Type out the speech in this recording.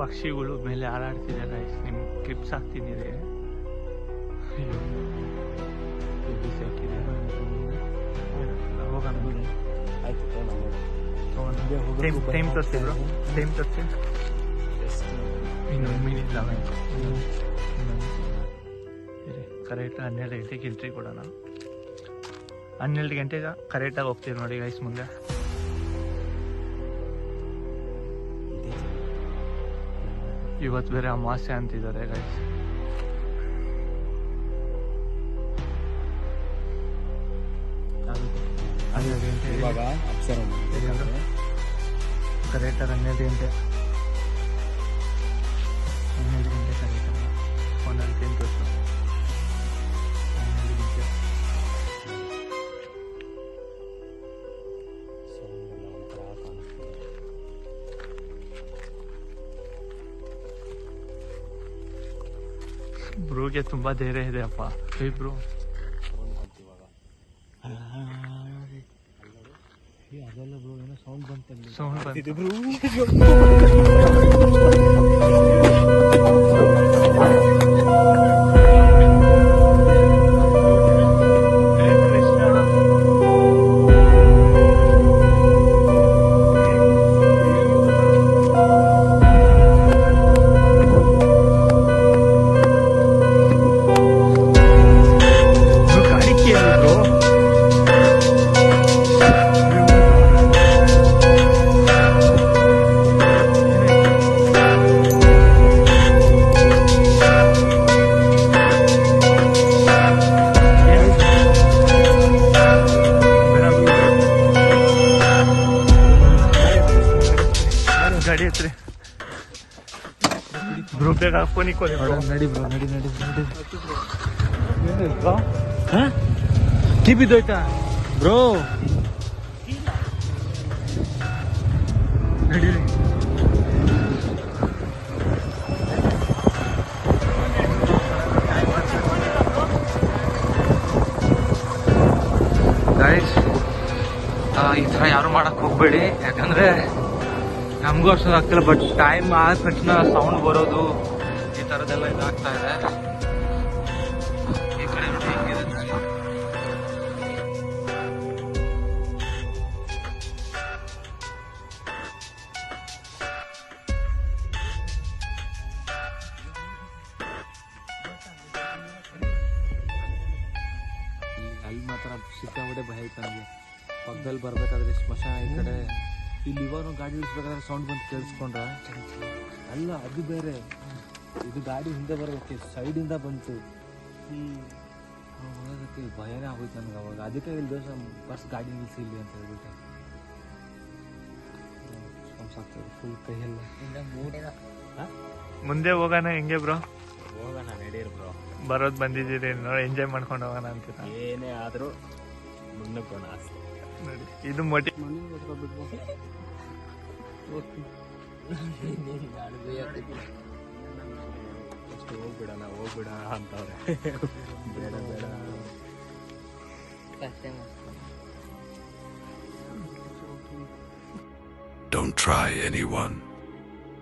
ಪಕ್ಷಿಗಳು ಮೇಲೆ ಹಾರಾಡ್ತಿದೆ ಗೈಸ್. ನಿಮ್ಗೆ ಕ್ಲಿಪ್ಸ್ ಹಾಕ್ತೀನಿ ರೀ. ಅಯ್ಯೋ ಬಿಸಿ ಹಾಕಿದೆ. ಹೋಗೋಣ ಟೈಮ್ ತೋರಿಸಿ ಬ್ರೋ, ಟೈಮ್ ತೋರಿಸಿ. ಇನ್ನೊಂದು ಮಿನಿಟ್ ಕರೆಕ್ಟ್ 12 ಗಂಟೆಗೆ ಎಂಟ್ರಿ ಕೊಡೋಣ. 12 ಗಂಟೆಗೆ ಕರೆಕ್ಟಾಗಿ ಹೋಗ್ತೀವಿ ನೋಡಿ ಗೈಸ್ ಮುಂದೆ. ಇವತ್ತು ಬೇರೆ ಅಮಾವಾಸ್ಯೆ ಅಂತಿದ್ದಾರೆ ಗೈಸ್. ಇವಾಗ ಕರೆಕ್ಟಾಗಿ 12 ಗಂಟೆ 12 ಗಂಟೆ ಕರೆಕ್ಟಾಗ ಫೋನಲ್ಲಿ ಟೈಮ್ ತೋರಿಸು. 12 ಗಂಟೆ ಬ್ರೂಗೆ ತುಂಬಾ ಧೈರ್ಯ ಇದೆ ಅಪ್ಪ. ಬ್ರೂ ಅದೆಲ್ಲ ಬ್ರೋ ಏನೋ ಸೌಂಡ್ ಬಂತಲ್ಲಿ. ಸೌಂಡ್ ಬಂತು. ಗಾಡಿ ಹತ್ರ ಬ್ರೋ ಬೇಗ ಫೋನಿಗೆ ಕೊಡಿ. ನಡಿ ಬ್ರೋ ನಡಿ ನಡಿ ನಡಿ. ಕೀ ಬಿದ್ದೋಯ್ತಾ ಬ್ರೋ? ನಡೀರಿ. ಗೈಸ್ ಈ ಥರ ಯಾರು ಮಾಡಕ್ ಹೋಗ್ಬೇಡಿ, ಯಾಕಂದ್ರೆ ನಮಗೂ ಅಷ್ಟೊಂದು ಆಗ್ತಿಲ್ಲ. ಬಟ್ ಟೈಮ್ ಆದ ತಕ್ಷಣ ಸೌಂಡ್ ಬರೋದು ಈ ಥರದ್ದೆಲ್ಲ ಇದಾಗ್ತಾ ಇದೆ. ಈ ಕಡೆ ನೋಡಿ ಹೆಂಗಿದೆ ದಾರಿ. ಅಲ್ಲಿ ಮಾತ್ರ ಸಿಕ್ಕಾಬಿಟ್ಟೆ ಭಯ ಆಯ್ತು ನನಗೆ. ಪಕ್ಕದಲ್ಲಿ ಬರ್ಬೇಕಾದ್ರೆ ಸ್ಮಶಾನ ಈ ಕಡೆ, ಇಲ್ಲಿ ಇವಾಗ ಗಾಡಿ ಇಳಿಸ್ಬೇಕಾದ್ರೆ ಸೌಂಡ್ ಬಂದು ಕೇಳಿಸ್ಕೊಂಡ್ರ ಅಲ್ಲ, ಅದು ಬೇರೆ. ಇದು ಗಾಡಿ ಹಿಂದೆ ಬರೋದಕ್ಕೆ ಸೈಡಿಂದ ಬಂತು. ಹೋಗೋದಕ್ಕೆ ಭಯನೇ ಆಗೋಯ್ತು ನನಗೆ ಅವಾಗ. ಅದಕ್ಕೆ ಇಲ್ಲಿ ದೋಷ ಬಸ್ ಗಾಡಿ ನಿಲ್ಲಿಸಿ ಇಲ್ಲಿ ಅಂತ ಹೇಳ್ಬಿಟ್ಟೆ. ಸಾಕ್ತದೆ ಫುಲ್ ಕೈಯೆಲ್ಲ. ಮುಂದೆ ಹೋಗೋಣ ಹೆಂಗೆ ಬ್ರೋ? ಹೋಗೋಣ ನಡೀರಿ ಬ್ರೋ. ಬರೋದು ಬಂದಿದ್ದೀರಿ, ನೋಡಿ ಎಂಜಾಯ್ ಮಾಡ್ಕೊಂಡು ಹೋಗೋಣ ಅಂತೀರ. ಏನೇ ಆದ್ರೂ ಮುನ್ನಕ್ಕೋಣ ಅಷ್ಟೇ. ನೋಡಿ ಇದು ಮೊಟಿ ಹೋಗ್ಬಿಡೋಣ ಅಂತವ್ರೆ. ಬೇಡ ಬೇಡ. Don't try anyone.